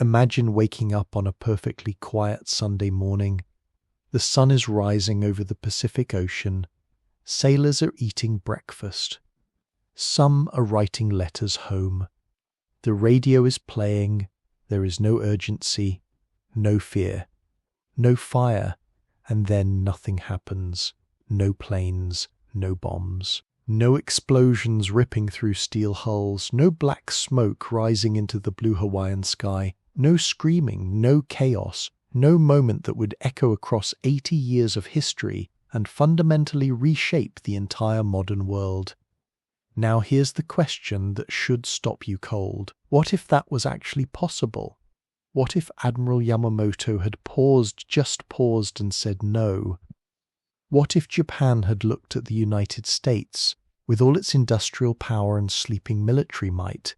Imagine waking up on a perfectly quiet Sunday morning. The sun is rising over the Pacific Ocean. Sailors are eating breakfast. Some are writing letters home. The radio is playing. There is no urgency, no fear, no fire, and then nothing happens. No planes, no bombs. No explosions ripping through steel hulls, no black smoke rising into the blue Hawaiian sky, no screaming, no chaos, no moment that would echo across 80 years of history and fundamentally reshape the entire modern world. Now here's the question that should stop you cold. What if that was actually possible? What if Admiral Yamamoto had just paused and said no? What if Japan had looked at the United States, with all its industrial power and sleeping military might,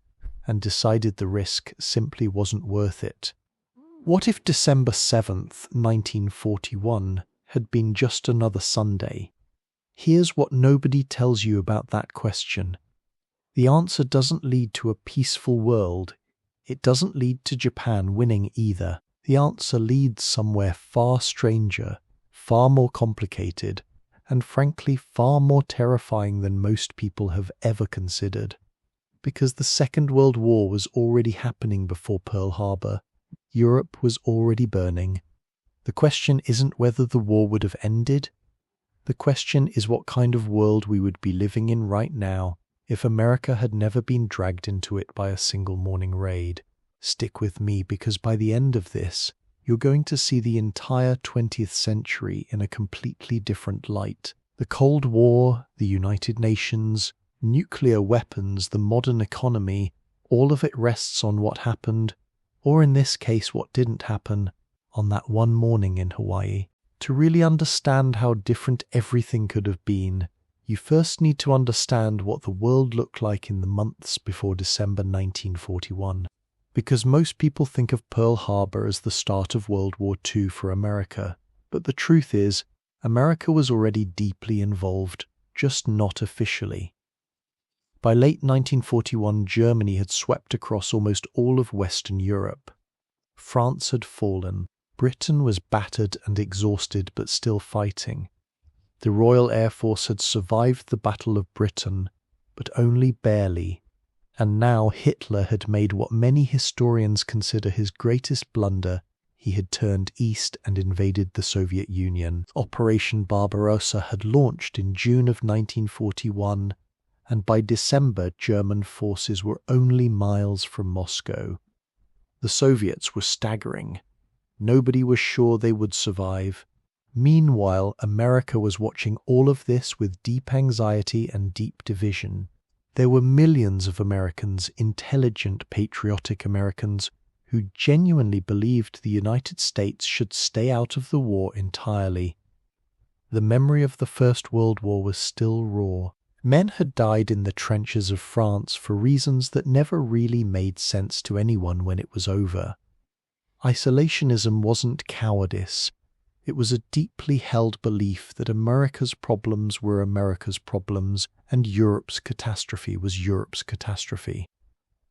and decided the risk simply wasn't worth it? What if December 7th, 1941, had been just another Sunday? Here's what nobody tells you about that question. The answer doesn't lead to a peaceful world. It doesn't lead to Japan winning either. The answer leads somewhere far stranger, far more complicated, and frankly far more terrifying than most people have ever considered. Because the Second World War was already happening before Pearl Harbor. Europe was already burning. The question isn't whether the war would have ended. The question is what kind of world we would be living in right now if America had never been dragged into it by a single morning raid. Stick with me, because by the end of this, you're going to see the entire 20th century in a completely different light. The Cold War, the United Nations, nuclear weapons, the modern economy, all of it rests on what happened, or in this case what didn't happen, on that one morning in Hawaii. To really understand how different everything could have been, you first need to understand what the world looked like in the months before December 1941. Because most people think of Pearl Harbor as the start of World War II for America. But the truth is, America was already deeply involved, just not officially. By late 1941, Germany had swept across almost all of Western Europe. France had fallen. Britain was battered and exhausted but still fighting. The Royal Air Force had survived the Battle of Britain, but only barely. And now Hitler had made what many historians consider his greatest blunder. He had turned east and invaded the Soviet Union. Operation Barbarossa had launched in June of 1941, and by December German forces were only miles from Moscow. The Soviets were staggering. Nobody was sure they would survive. Meanwhile, America was watching all of this with deep anxiety and deep division. There were millions of Americans, intelligent, patriotic Americans, who genuinely believed the United States should stay out of the war entirely. The memory of the First World War was still raw. Men had died in the trenches of France for reasons that never really made sense to anyone when it was over. Isolationism wasn't cowardice. It was a deeply held belief that America's problems were America's problems and Europe's catastrophe was Europe's catastrophe.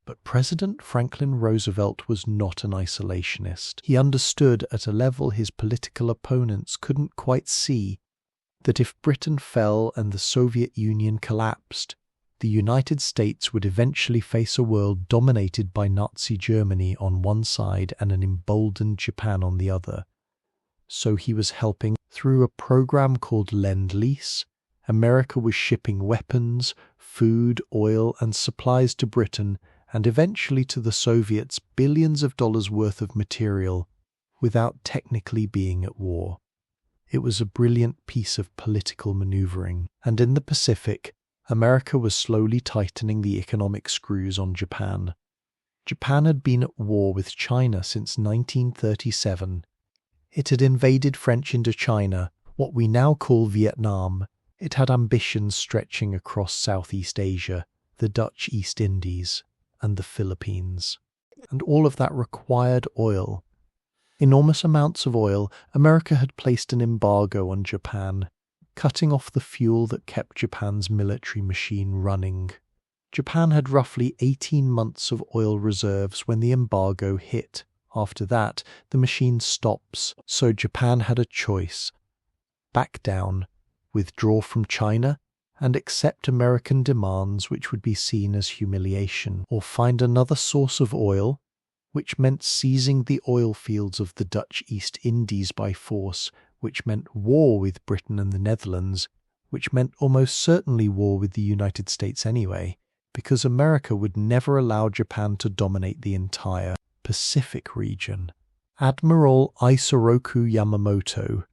But President Franklin Roosevelt was not an isolationist. He understood at a level his political opponents couldn't quite see that if Britain fell and the Soviet Union collapsed, the United States would eventually face a world dominated by Nazi Germany on one side and an emboldened Japan on the other. So he was helping. Through a program called Lend-Lease, America was shipping weapons, food, oil, and supplies to Britain and eventually to the Soviets billions of dollars worth of material without technically being at war. It was a brilliant piece of political maneuvering. And in the Pacific, America was slowly tightening the economic screws on Japan. Japan had been at war with China since 1937. It had invaded French Indochina, what we now call Vietnam. It had ambitions stretching across Southeast Asia, the Dutch East Indies, and the Philippines. And all of that required oil. Enormous amounts of oil. America had placed an embargo on Japan, cutting off the fuel that kept Japan's military machine running. Japan had roughly 18 months of oil reserves when the embargo hit After that, the machine stops, so Japan had a choice: back down, withdraw from China, and accept American demands which would be seen as humiliation, or find another source of oil, which meant seizing the oil fields of the Dutch East Indies by force, which meant war with Britain and the Netherlands, which meant almost certainly war with the United States anyway, because America would never allow Japan to dominate the entire Pacific region. Admiral Isoroku Yamamoto,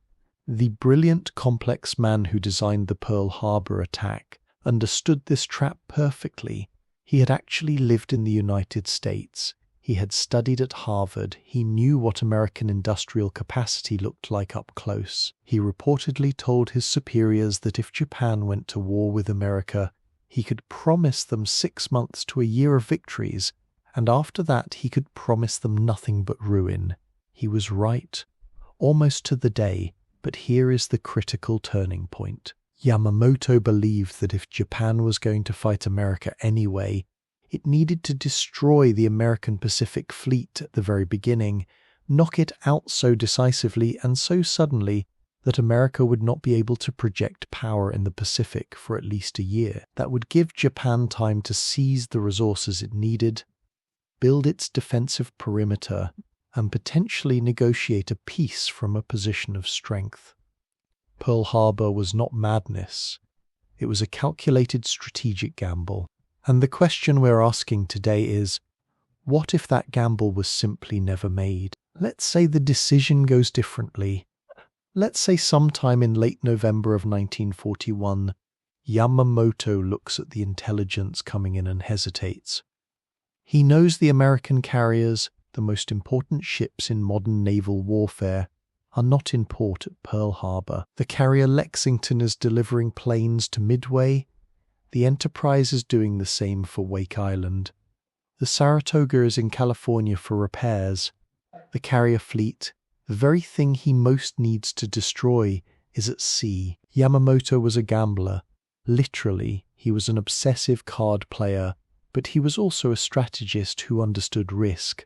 the brilliant, complex man who designed the Pearl Harbor attack, understood this trap perfectly. He had actually lived in the United States. He had studied at Harvard. He knew what American industrial capacity looked like up close. He reportedly told his superiors that if Japan went to war with America, he could promise them 6 months to a year of victories, and after that he could promise them nothing but ruin. He was right, almost to the day. But here is the critical turning point. Yamamoto believed that if Japan was going to fight America anyway, it needed to destroy the American Pacific Fleet at the very beginning, knock it out so decisively and so suddenly that America would not be able to project power in the Pacific for at least a year. That would give Japan time to seize the resources it needed, build its defensive perimeter, and potentially negotiate a peace from a position of strength. Pearl Harbor was not madness. It was a calculated strategic gamble. And the question we're asking today is, what if that gamble was simply never made? Let's say the decision goes differently. Let's say sometime in late November of 1941, Yamamoto looks at the intelligence coming in and hesitates. He knows the American carriers, the most important ships in modern naval warfare, are not in port at Pearl Harbor. The carrier Lexington is delivering planes to Midway. The Enterprise is doing the same for Wake Island. The Saratoga is in California for repairs. The carrier fleet, the very thing he most needs to destroy, is at sea. Yamamoto was a gambler. Literally, he was an obsessive card player, but he was also a strategist who understood risk.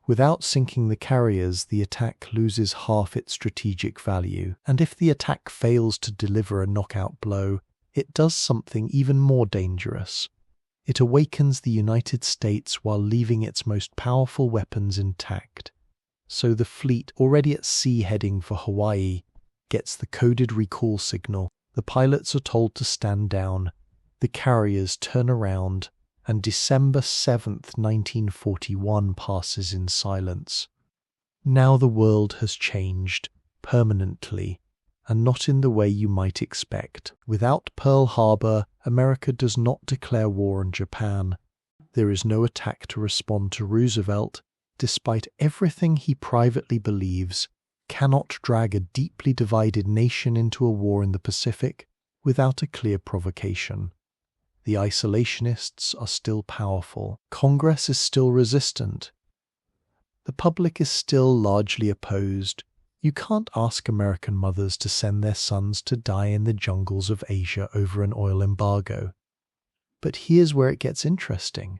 Without sinking the carriers, the attack loses half its strategic value, and if the attack fails to deliver a knockout blow, it does something even more dangerous. It awakens the United States while leaving its most powerful weapons intact. So the fleet, already at sea heading for Hawaii, gets the coded recall signal. The pilots are told to stand down. The carriers turn around, and December 7th, 1941 passes in silence. Now the world has changed, permanently, and not in the way you might expect. Without Pearl Harbor, America does not declare war on Japan. There is no attack to respond to Roosevelt, despite everything he privately believes, cannot drag a deeply divided nation into a war in the Pacific without a clear provocation. The isolationists are still powerful. Congress is still resistant. The public is still largely opposed. You can't ask American mothers to send their sons to die in the jungles of Asia over an oil embargo. But here's where it gets interesting.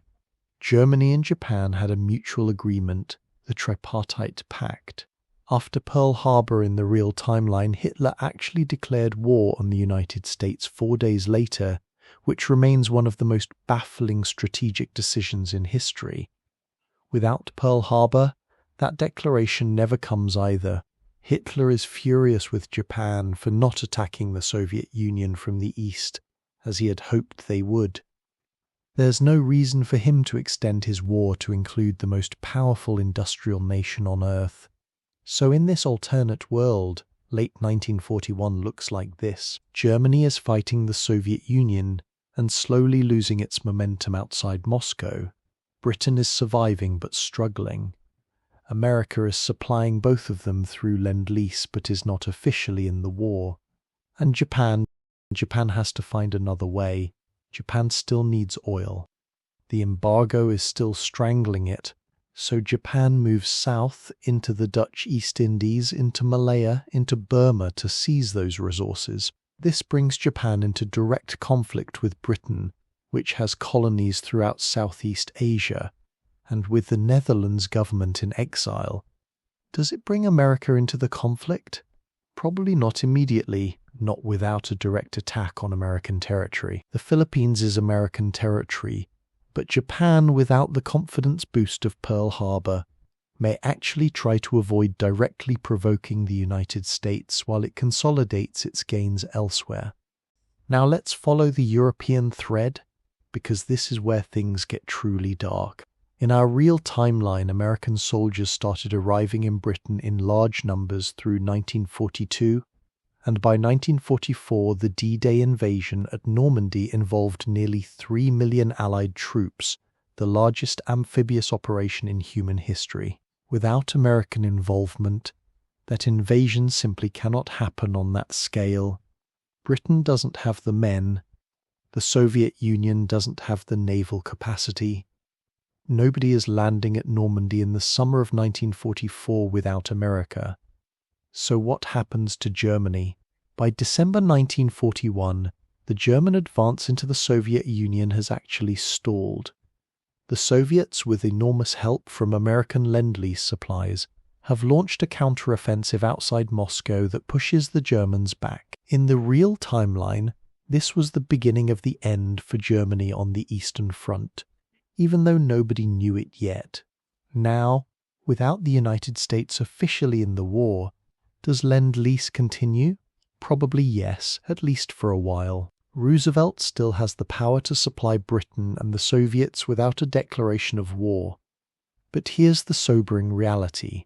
Germany and Japan had a mutual agreement, the Tripartite Pact. After Pearl Harbor in the real timeline, Hitler actually declared war on the United States 4 days later, which remains one of the most baffling strategic decisions in history. Without Pearl Harbor, that declaration never comes either. Hitler is furious with Japan for not attacking the Soviet Union from the east, as he had hoped they would. There's no reason for him to extend his war to include the most powerful industrial nation on Earth. So in this alternate world, late 1941 looks like this. Germany is fighting the Soviet Union and slowly losing its momentum outside Moscow. Britain is surviving but struggling. America is supplying both of them through Lend-Lease but is not officially in the war. And Japan has to find another way. Japan still needs oil. The embargo is still strangling it, so Japan moves south into the Dutch East Indies, into Malaya, into Burma to seize those resources. This brings Japan into direct conflict with Britain, which has colonies throughout Southeast Asia, and with the Netherlands government in exile, does it bring America into the conflict? Probably not immediately, not without a direct attack on American territory. The Philippines is American territory, but Japan, without the confidence boost of Pearl Harbor, may actually try to avoid directly provoking the United States while it consolidates its gains elsewhere. Now let's follow the European thread, because this is where things get truly dark. In our real timeline, American soldiers started arriving in Britain in large numbers through 1942, and by 1944 the D-Day invasion at Normandy involved nearly 3 million Allied troops, the largest amphibious operation in human history. Without American involvement, that invasion simply cannot happen on that scale. Britain doesn't have the men. The Soviet Union doesn't have the naval capacity. Nobody is landing at Normandy in the summer of 1944 without America. So what happens to Germany? By December 1941, the German advance into the Soviet Union has actually stalled. The Soviets, with enormous help from American Lend-Lease supplies, have launched a counteroffensive outside Moscow that pushes the Germans back. In the real timeline, this was the beginning of the end for Germany on the Eastern Front, even though nobody knew it yet. Now, without the United States officially in the war, does Lend-Lease continue? Probably yes, at least for a while. Roosevelt still has the power to supply Britain and the Soviets without a declaration of war. But here's the sobering reality.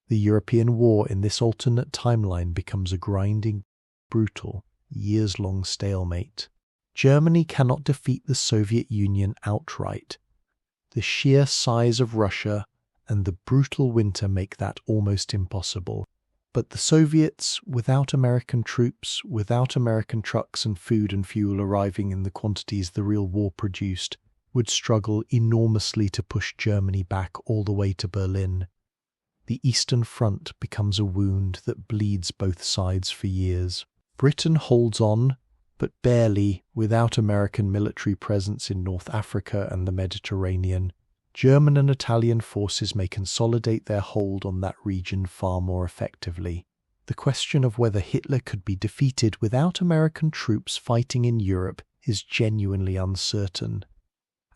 The European war in this alternate timeline becomes a grinding, brutal, years-long stalemate. Germany cannot defeat the Soviet Union outright. The sheer size of Russia and the brutal winter make that almost impossible. But the Soviets, without American troops, without American trucks and food and fuel arriving in the quantities the real war produced, would struggle enormously to push Germany back all the way to Berlin. The Eastern Front becomes a wound that bleeds both sides for years. Britain holds on, but barely, without American military presence in North Africa and the Mediterranean. German and Italian forces may consolidate their hold on that region far more effectively. The question of whether Hitler could be defeated without American troops fighting in Europe is genuinely uncertain.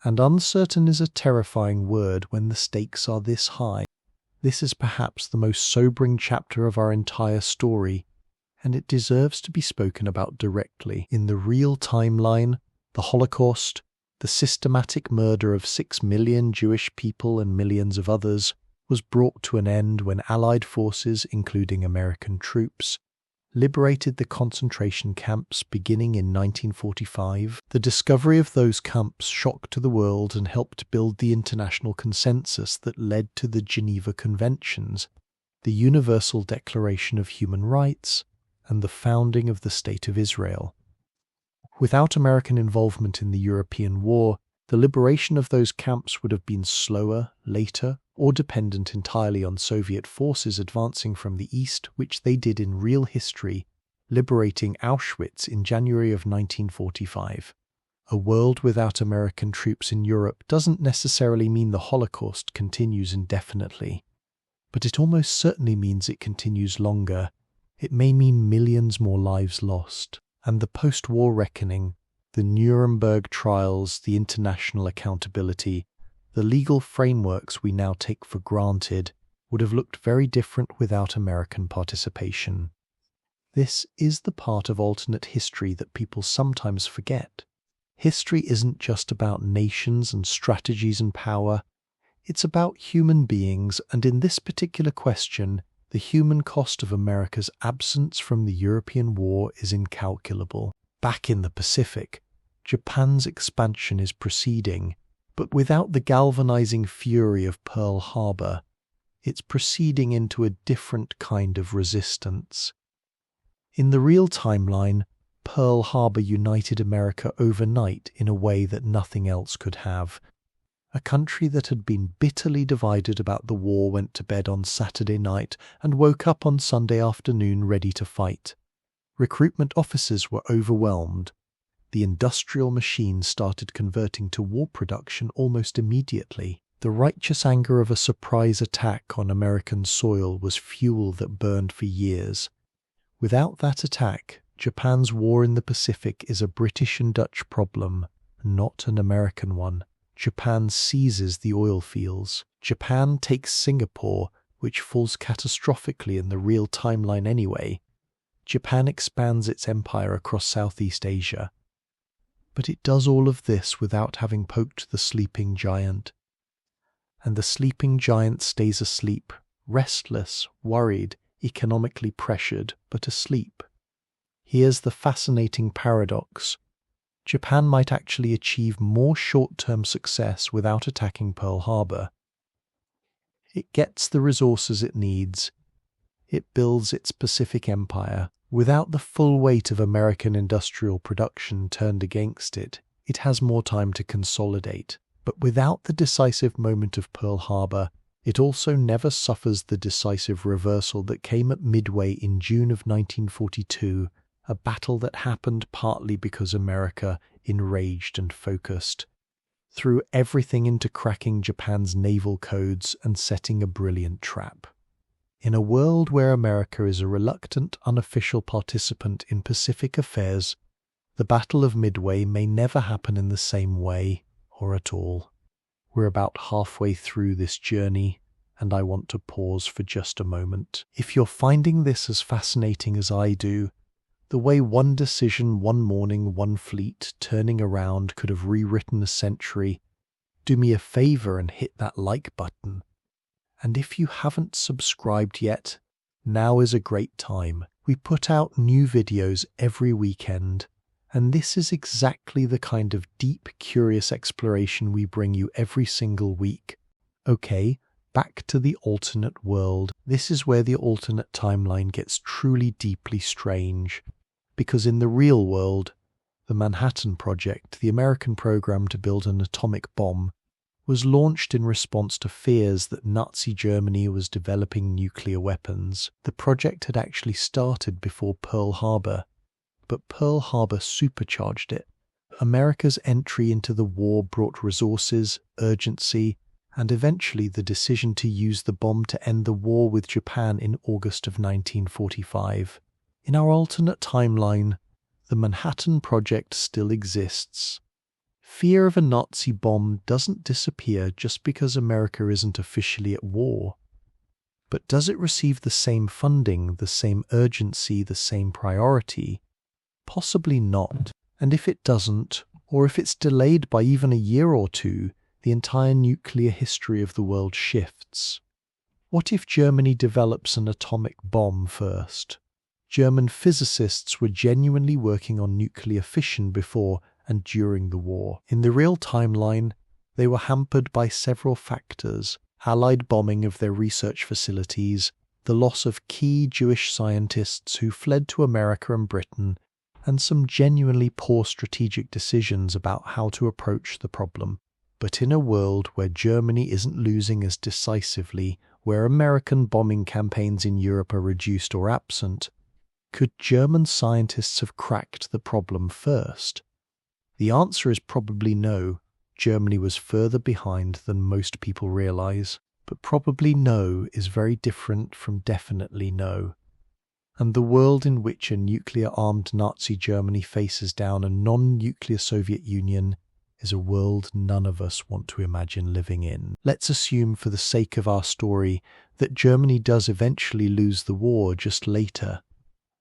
And uncertain is a terrifying word when the stakes are this high. This is perhaps the most sobering chapter of our entire story, and it deserves to be spoken about directly. In the real timeline, the Holocaust, the systematic murder of 6 million Jewish people and millions of others, was brought to an end when Allied forces, including American troops, liberated the concentration camps beginning in 1945. The discovery of those camps shocked the world and helped build the international consensus that led to the Geneva Conventions, the Universal Declaration of Human Rights, and the founding of the State of Israel. Without American involvement in the European war, the liberation of those camps would have been slower, later, or dependent entirely on Soviet forces advancing from the east, which they did in real history, liberating Auschwitz in January of 1945. A world without American troops in Europe doesn't necessarily mean the Holocaust continues indefinitely, but it almost certainly means it continues longer. It may mean millions more lives lost. And the post-war reckoning, the Nuremberg trials, the international accountability, the legal frameworks we now take for granted, would have looked very different without American participation. This is the part of alternate history that people sometimes forget. History isn't just about nations and strategies and power. It's about human beings, and in this particular question, the human cost of America's absence from the European war is incalculable. Back in the Pacific, Japan's expansion is proceeding, but without the galvanizing fury of Pearl Harbor, it's proceeding into a different kind of resistance. In the real timeline, Pearl Harbor united America overnight in a way that nothing else could have. A country that had been bitterly divided about the war went to bed on Saturday night and woke up on Sunday afternoon ready to fight. Recruitment officers were overwhelmed. The industrial machine started converting to war production almost immediately. The The righteous anger of a surprise attack on American soil was fuel that burned for years. Without that attack, Japan's war in the Pacific is a British and Dutch problem, not an American one. Japan seizes the oil fields. Japan takes Singapore, which falls catastrophically in the real timeline anyway. Japan expands its empire across Southeast Asia. But it does all of this without having poked the sleeping giant. And the sleeping giant stays asleep, restless, worried, economically pressured, but asleep. Here's the fascinating paradox. Japan might actually achieve more short-term success without attacking Pearl Harbor. It gets the resources it needs. It builds its Pacific empire. Without the full weight of American industrial production turned against it, it has more time to consolidate. But without the decisive moment of Pearl Harbor, it also never suffers the decisive reversal that came at Midway in June of 1942, a battle that happened partly because America, enraged and focused, threw everything into cracking Japan's naval codes and setting a brilliant trap. In a world where America is a reluctant, unofficial participant in Pacific affairs, the Battle of Midway may never happen in the same way, or at all. We're about halfway through this journey, and I want to pause for just a moment. If you're finding this as fascinating as I do, the way one decision, one morning, one fleet turning around could have rewritten a century, do me a favor and hit that like button. And if you haven't subscribed yet, now is a great time. We put out new videos every weekend, and this is exactly the kind of deep, curious exploration we bring you every single week. Okay, back to the alternate world. This is where the alternate timeline gets truly deeply strange. Because in the real world, the Manhattan Project, the American program to build an atomic bomb, was launched in response to fears that Nazi Germany was developing nuclear weapons. The project had actually started before Pearl Harbor, but Pearl Harbor supercharged it. America's entry into the war brought resources, urgency, and eventually the decision to use the bomb to end the war with Japan in August of 1945. In our alternate timeline, the Manhattan Project still exists. Fear of a Nazi bomb doesn't disappear just because America isn't officially at war. But does it receive the same funding, the same urgency, the same priority? Possibly not. And if it doesn't, or if it's delayed by even a year or two, the entire nuclear history of the world shifts. What if Germany develops an atomic bomb first? German physicists were genuinely working on nuclear fission before and during the war. In the real timeline, they were hampered by several factors: Allied bombing of their research facilities, the loss of key Jewish scientists who fled to America and Britain, and some genuinely poor strategic decisions about how to approach the problem. But in a world where Germany isn't losing as decisively, where American bombing campaigns in Europe are reduced or absent, could German scientists have cracked the problem first? The answer is probably no. Germany was further behind than most people realize. But probably no is very different from definitely no. And the world in which a nuclear-armed Nazi Germany faces down a non-nuclear Soviet Union is a world none of us want to imagine living in. Let's assume, for the sake of our story, that Germany does eventually lose the war, just later,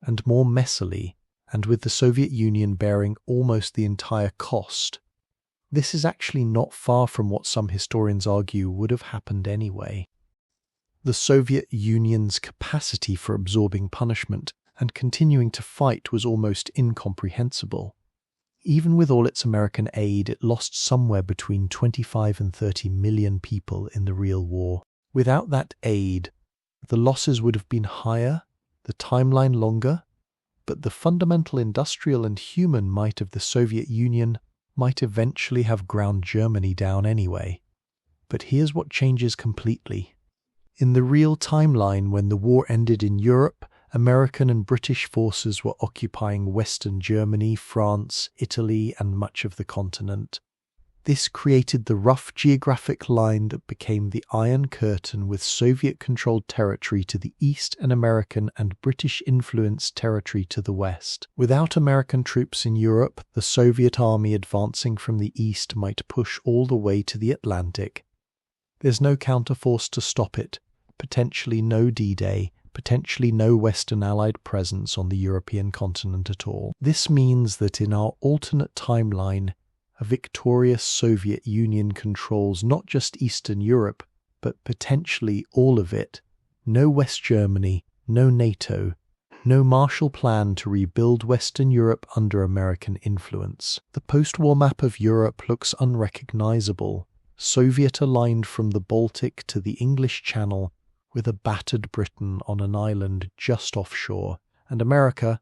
and more messily, and with the Soviet Union bearing almost the entire cost. This is actually not far from what some historians argue would have happened anyway. The Soviet Union's capacity for absorbing punishment and continuing to fight was almost incomprehensible. Even with all its American aid, it lost somewhere between 25 and 30 million people in the real war. Without that aid, the losses would have been higher, the timeline longer, but the fundamental industrial and human might of the Soviet Union might eventually have ground Germany down anyway. But here's what changes completely. In the real timeline, when the war ended in Europe, American and British forces were occupying Western Germany, France, Italy, and much of the continent. This created the rough geographic line that became the Iron Curtain, with Soviet-controlled territory to the east and American and British-influenced territory to the west. Without American troops in Europe, the Soviet army advancing from the east might push all the way to the Atlantic. There's no counterforce to stop it, potentially no D-Day, potentially no Western Allied presence on the European continent at all. This means that in our alternate timeline, a victorious Soviet Union controls not just Eastern Europe, but potentially all of it. No West Germany, no NATO, no Marshall Plan to rebuild Western Europe under American influence. The post-war map of Europe looks unrecognizable, Soviet-aligned from the Baltic to the English Channel, with a battered Britain on an island just offshore. And America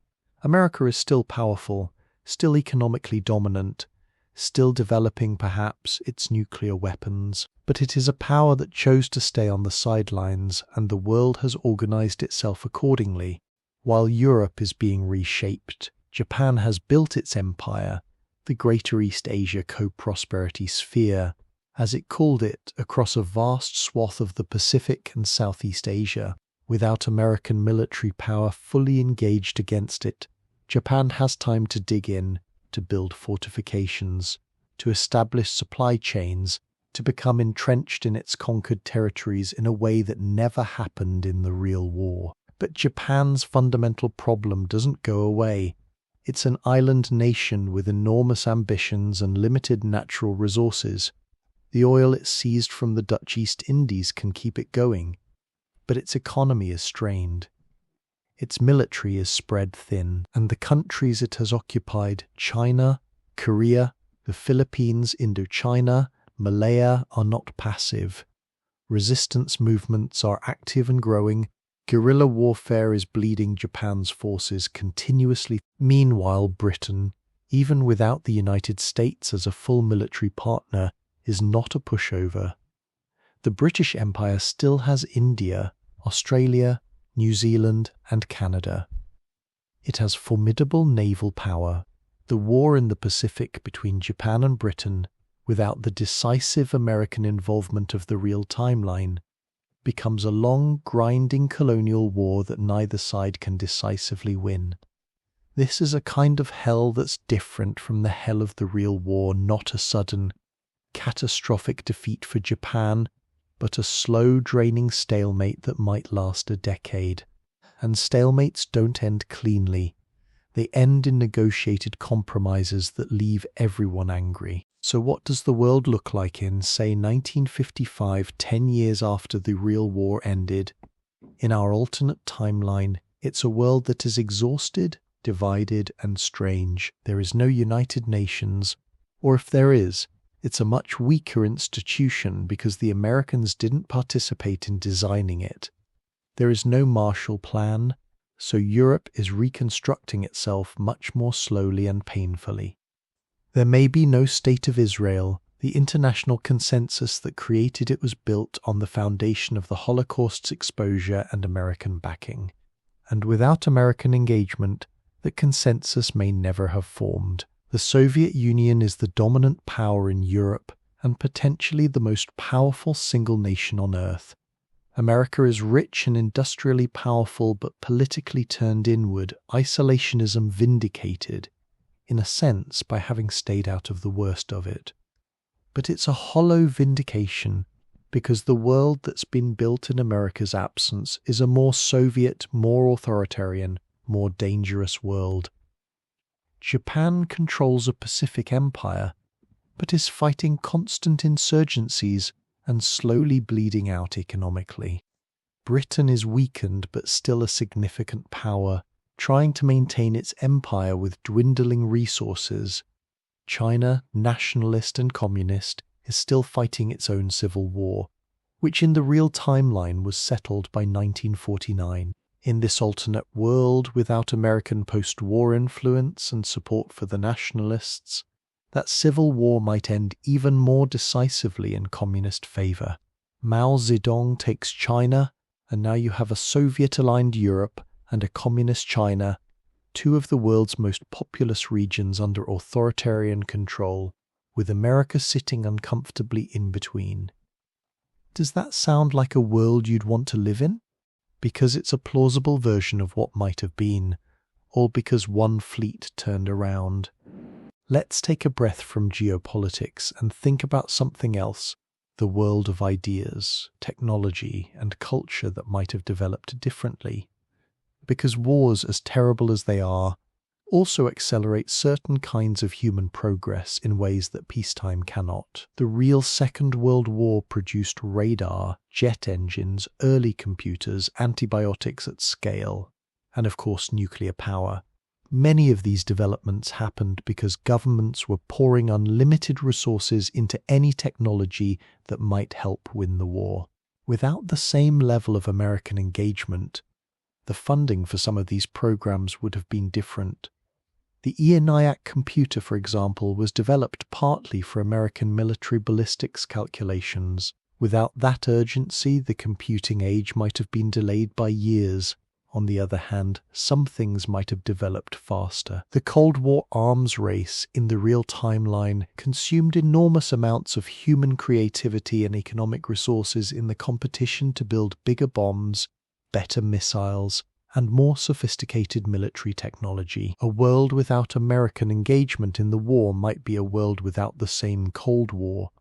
is still powerful, still economically dominant, still developing perhaps its nuclear weapons. But it is a power that chose to stay on the sidelines, and the world has organized itself accordingly. While Europe is being reshaped, Japan has built its empire, the Greater East Asia Co-Prosperity Sphere, as it called it, across a vast swath of the Pacific and Southeast Asia. Without American military power fully engaged against it, Japan has time to dig in, to build fortifications, to establish supply chains, to become entrenched in its conquered territories in a way that never happened in the real war. But Japan's fundamental problem doesn't go away. It's an island nation with enormous ambitions and limited natural resources. The oil it seized from the Dutch East Indies can keep it going, but its economy is strained. Its military is spread thin, and the countries it has occupied, China, Korea, the Philippines, Indochina, Malaya, are not passive. Resistance movements are active and growing. Guerrilla warfare is bleeding Japan's forces continuously. Meanwhile, Britain, even without the United States as a full military partner, is not a pushover. The British Empire still has India, Australia, New Zealand, and Canada. It has formidable naval power. The war in the Pacific between Japan and Britain, without the decisive American involvement of the real timeline, becomes a long, grinding colonial war that neither side can decisively win. This is a kind of hell that's different from the hell of the real war, not a sudden, catastrophic defeat for Japan, but a slow, draining stalemate that might last a decade. And stalemates don't end cleanly. They end in negotiated compromises that leave everyone angry. So what does the world look like in, say, 1955, 10 years after the real war ended? In our alternate timeline, it's a world that is exhausted, divided, and strange. There is no United Nations, or if there is, it's a much weaker institution because the Americans didn't participate in designing it. There is no Marshall Plan, so Europe is reconstructing itself much more slowly and painfully. There may be no State of Israel. The international consensus that created it was built on the foundation of the Holocaust's exposure and American backing. And without American engagement, the consensus may never have formed. The Soviet Union is the dominant power in Europe and potentially the most powerful single nation on Earth. America is rich and industrially powerful but politically turned inward, isolationism vindicated, in a sense, by having stayed out of the worst of it. But it's a hollow vindication, because the world that's been built in America's absence is a more Soviet, more authoritarian, more dangerous world. Japan controls a Pacific empire, but is fighting constant insurgencies and slowly bleeding out economically. Britain is weakened but still a significant power, trying to maintain its empire with dwindling resources. China, nationalist and communist, is still fighting its own civil war, which in the real timeline was settled by 1949. In this alternate world, without American post-war influence and support for the nationalists, that civil war might end even more decisively in communist favor. Mao Zedong takes China, and now you have a Soviet-aligned Europe and a communist China, two of the world's most populous regions under authoritarian control. with America sitting uncomfortably in between. Does that sound like a world you'd want to live in? Because it's a plausible version of what might have been, or because one fleet turned around? Let's take a breath from geopolitics and think about something else, the world of ideas, technology, and culture that might have developed differently. Because wars, as terrible as they are, also accelerate certain kinds of human progress in ways that peacetime cannot. The real Second World War produced radar, jet engines, early computers, antibiotics at scale, and of course nuclear power. Many of these developments happened because governments were pouring unlimited resources into any technology that might help win the war. Without the same level of American engagement, the funding for some of these programs would have been different. The ENIAC computer, for example, was developed partly for American military ballistics calculations. Without that urgency, the computing age might have been delayed by years. On the other hand, some things might have developed faster. The Cold War arms race in the real timeline consumed enormous amounts of human creativity and economic resources in the competition to build bigger bombs, better missiles, and more sophisticated military technology. A world without American engagement in the war might be a world without the same Cold War,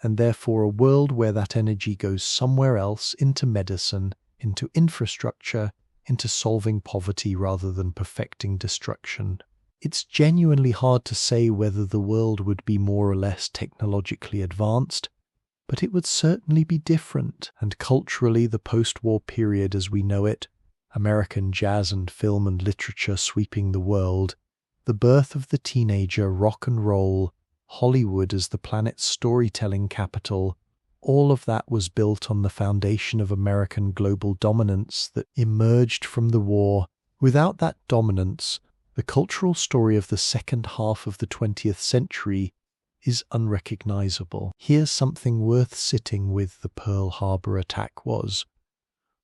and therefore a world where that energy goes somewhere else, into medicine, into infrastructure, into solving poverty rather than perfecting destruction. It's genuinely hard to say whether the world would be more or less technologically advanced, but it would certainly be different, and culturally the post-war period as we know it, American jazz and film and literature sweeping the world, the birth of the teenager, rock and roll, Hollywood as the planet's storytelling capital, all of that was built on the foundation of American global dominance that emerged from the war. Without that dominance, the cultural story of the second half of the 20th century is unrecognizable. Here's something worth sitting with the Pearl Harbor attack was.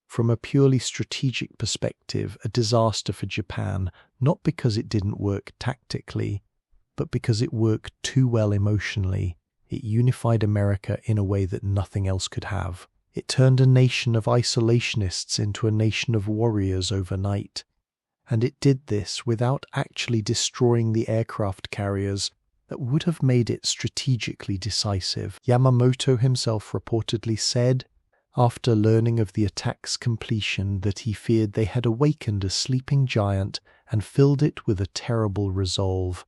From a purely strategic perspective, a disaster for Japan, not because it didn't work tactically, but because it worked too well emotionally. It unified America in a way that nothing else could have. It turned a nation of isolationists into a nation of warriors overnight. And it did this without actually destroying the aircraft carriers that would have made it strategically decisive. Yamamoto himself reportedly said, after learning of the attack's completion, that he feared they had awakened a sleeping giant and filled it with a terrible resolve.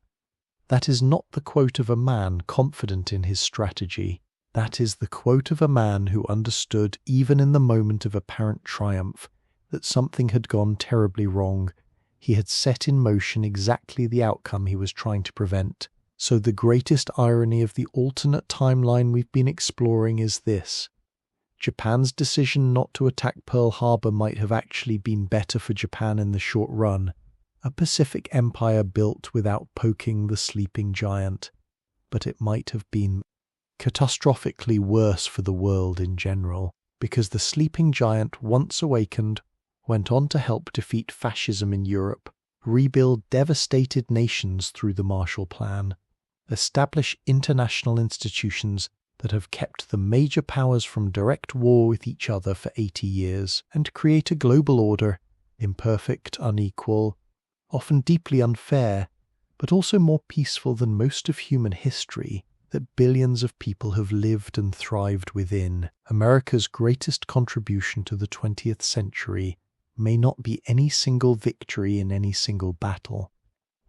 That is not the quote of a man confident in his strategy. That is the quote of a man who understood, even in the moment of apparent triumph, that something had gone terribly wrong. He had set in motion exactly the outcome he was trying to prevent. So the greatest irony of the alternate timeline we've been exploring is this. Japan's decision not to attack Pearl Harbor might have actually been better for Japan in the short run, a Pacific empire built without poking the sleeping giant, but it might have been catastrophically worse for the world in general, because the sleeping giant, once awakened, went on to help defeat fascism in Europe, rebuild devastated nations through the Marshall Plan, establish international institutions that have kept the major powers from direct war with each other for 80 years, and create a global order, imperfect, unequal, often deeply unfair, but also more peaceful than most of human history, that billions of people have lived and thrived within. America's greatest contribution to the 20th century may not be any single victory in any single battle.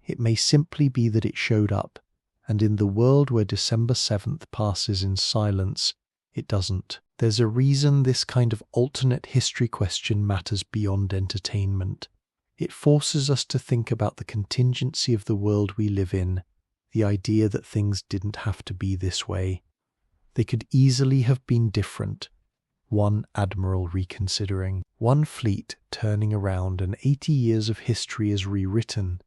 It may simply be that it showed up, and in the world where December 7th passes in silence, it doesn't. There's a reason this kind of alternate history question matters beyond entertainment. It forces us to think about the contingency of the world we live in, the idea that things didn't have to be this way. They could easily have been different. One admiral reconsidering, one fleet turning around, and 80 years of history is rewritten.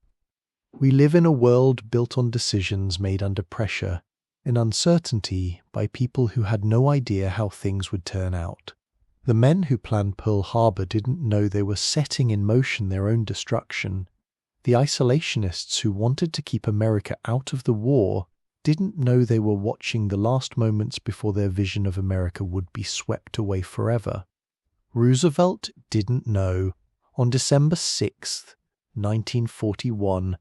We live in a world built on decisions made under pressure, in uncertainty, by people who had no idea how things would turn out. The men who planned Pearl Harbor didn't know they were setting in motion their own destruction. The isolationists who wanted to keep America out of the war didn't know they were watching the last moments before their vision of America would be swept away forever. Roosevelt didn't know, on December 6th, 1941,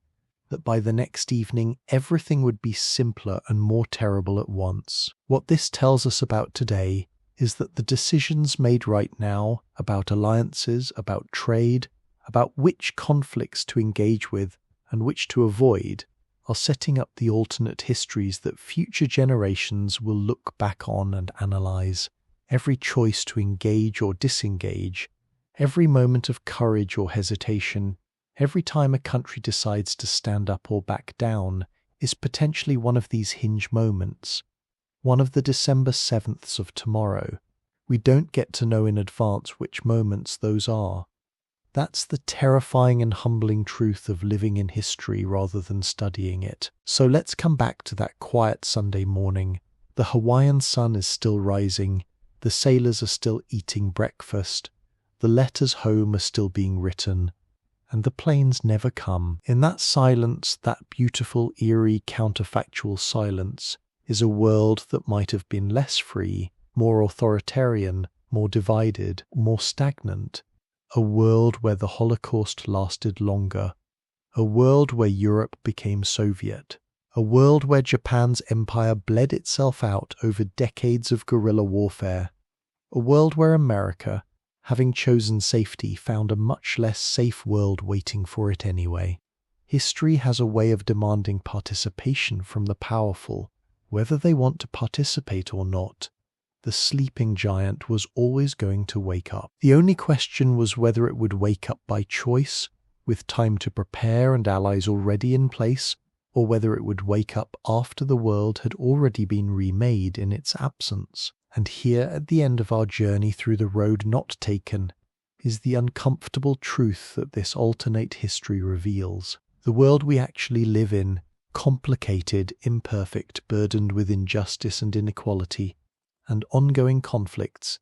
that by the next evening everything would be simpler and more terrible at once. What this tells us about today is that the decisions made right now about alliances, about trade, about which conflicts to engage with and which to avoid, are setting up the alternate histories that future generations will look back on and analyze. Every choice to engage or disengage, every moment of courage or hesitation, every time a country decides to stand up or back down, is potentially one of these hinge moments, one of the December 7ths of tomorrow. We don't get to know in advance which moments those are. That's the terrifying and humbling truth of living in history rather than studying it. So let's come back to that quiet Sunday morning. The Hawaiian sun is still rising, the sailors are still eating breakfast, the letters home are still being written, and the planes never come. In that silence, that beautiful, eerie, counterfactual silence, is a world that might have been less free, more authoritarian, more divided, more stagnant. A world where the Holocaust lasted longer. A world where Europe became Soviet. A world where Japan's empire bled itself out over decades of guerrilla warfare. A world where America, having chosen safety, found a much less safe world waiting for it anyway. History has a way of demanding participation from the powerful, whether they want to participate or not. The sleeping giant was always going to wake up. The only question was whether it would wake up by choice, with time to prepare and allies already in place, or whether it would wake up after the world had already been remade in its absence. And here at the end of our journey through the road not taken is the uncomfortable truth that this alternate history reveals. The world we actually live in, complicated, imperfect, burdened with injustice and inequality, and ongoing conflicts,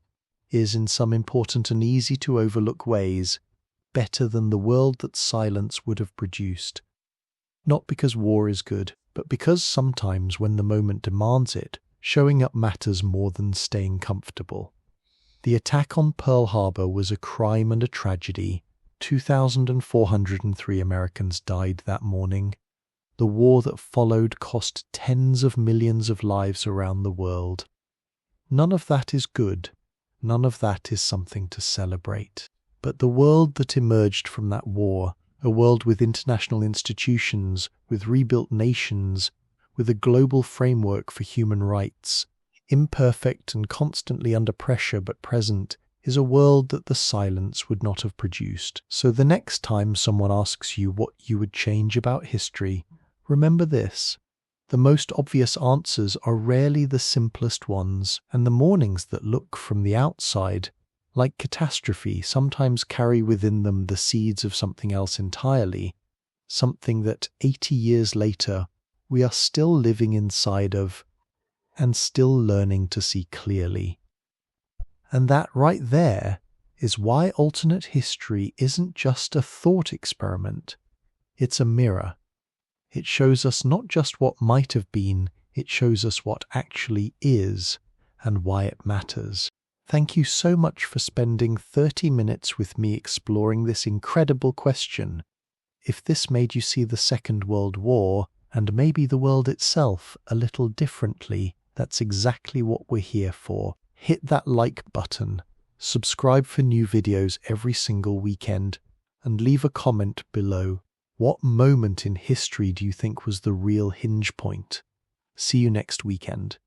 is in some important and easy to overlook ways better than the world that silence would have produced. Not because war is good, but because sometimes when the moment demands it, showing up matters more than staying comfortable. The attack on Pearl Harbor was a crime and a tragedy. 2,403 Americans died that morning. The war that followed cost tens of millions of lives around the world. None of that is good. None of that is something to celebrate. But the world that emerged from that war, a world with international institutions, with rebuilt nations, with a global framework for human rights, imperfect and constantly under pressure but present, is a world that the silence would not have produced. So the next time someone asks you what you would change about history, remember this. The most obvious answers are rarely the simplest ones, and the mornings that look from the outside like catastrophe sometimes carry within them the seeds of something else entirely, something that 80 years later we are still living inside of and still learning to see clearly. And that right there is why alternate history isn't just a thought experiment, it's a mirror. It shows us not just what might have been, it shows us what actually is and why it matters. Thank you so much for spending 30 minutes with me exploring this incredible question. If this made you see the Second World War, and maybe the world itself, a little differently, that's exactly what we're here for. Hit that like button, subscribe for new videos every single weekend, and leave a comment below. What moment in history do you think was the real hinge point? See you next weekend.